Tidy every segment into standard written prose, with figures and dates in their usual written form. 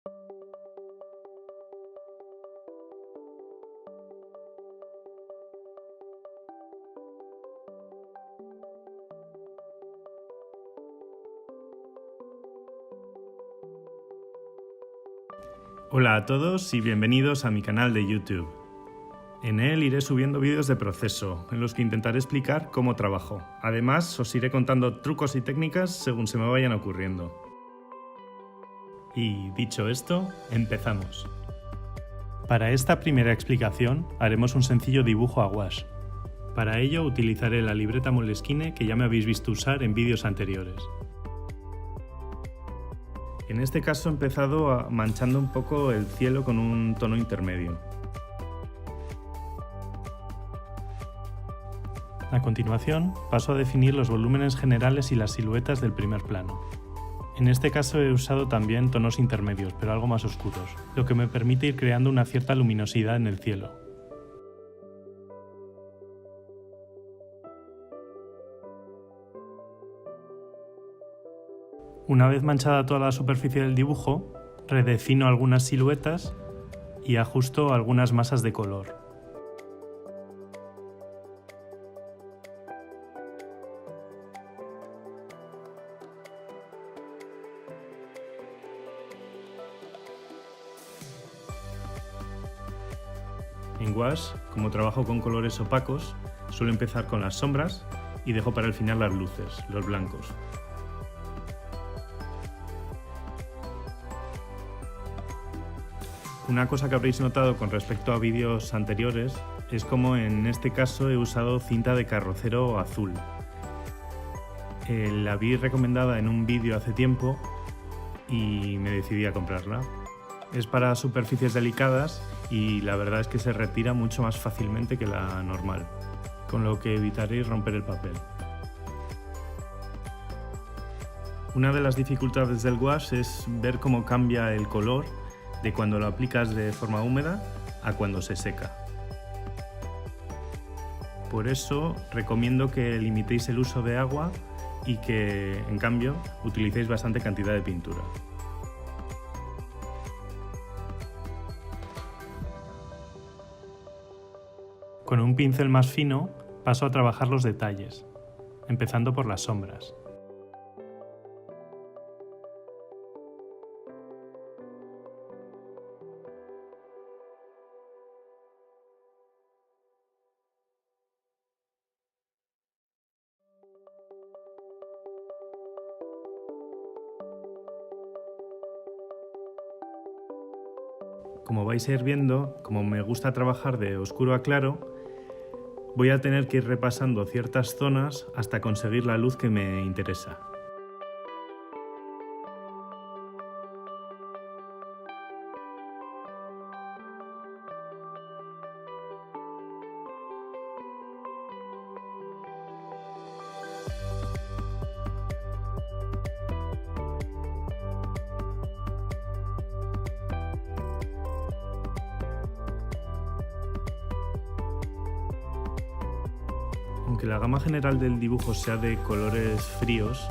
Hola a todos y bienvenidos a mi canal de YouTube. En él iré subiendo vídeos de proceso, en los que intentaré explicar cómo trabajo. Además, os iré contando trucos y técnicas según se me vayan ocurriendo. Y dicho esto, empezamos. Para esta primera explicación, haremos un sencillo dibujo a gouache. Para ello utilizaré la libreta Moleskine que ya me habéis visto usar en vídeos anteriores. En este caso he empezado manchando un poco el cielo con un tono intermedio. A continuación, paso a definir los volúmenes generales y las siluetas del primer plano. En este caso he usado también tonos intermedios, pero algo más oscuros, lo que me permite ir creando una cierta luminosidad en el cielo. Una vez manchada toda la superficie del dibujo, redefino algunas siluetas y ajusto algunas masas de color. En gouache, como trabajo con colores opacos, suelo empezar con las sombras y dejo para el final las luces, los blancos. Una cosa que habréis notado con respecto a vídeos anteriores es como en este caso he usado cinta de carrocero azul. La vi recomendada en un vídeo hace tiempo y me decidí a comprarla. Es para superficies delicadas y la verdad es que se retira mucho más fácilmente que la normal, con lo que evitaréis romper el papel. Una de las dificultades del gouache es ver cómo cambia el color de cuando lo aplicas de forma húmeda a cuando se seca. Por eso recomiendo que limitéis el uso de agua y que, en cambio, utilicéis bastante cantidad de pintura. Con un pincel más fino paso a trabajar los detalles, empezando por las sombras. Como vais a ir viendo, como me gusta trabajar de oscuro a claro, voy a tener que ir repasando ciertas zonas hasta conseguir la luz que me interesa. Aunque la gama general del dibujo sea de colores fríos,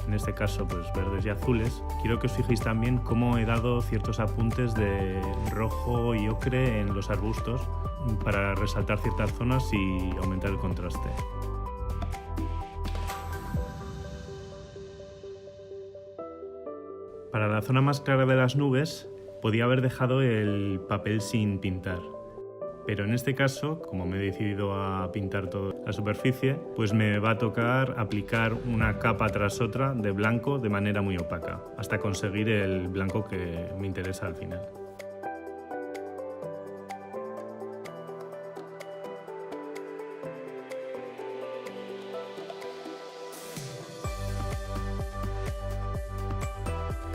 en este caso pues verdes y azules, quiero que os fijéis también cómo he dado ciertos apuntes de rojo y ocre en los arbustos para resaltar ciertas zonas y aumentar el contraste. Para la zona más clara de las nubes podía haber dejado el papel sin pintar. Pero en este caso, como me he decidido a pintar toda la superficie, pues me va a tocar aplicar una capa tras otra de blanco de manera muy opaca, hasta conseguir el blanco que me interesa al final.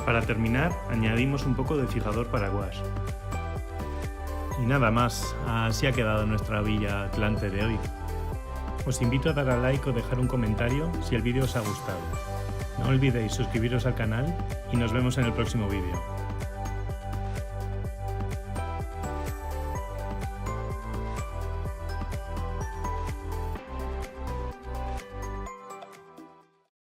Para terminar, añadimos un poco de fijador para gouache. Y nada más, así ha quedado nuestra Villa Atlante de hoy. Os invito a dar a like o dejar un comentario si el vídeo os ha gustado. No olvidéis suscribiros al canal y nos vemos en el próximo vídeo.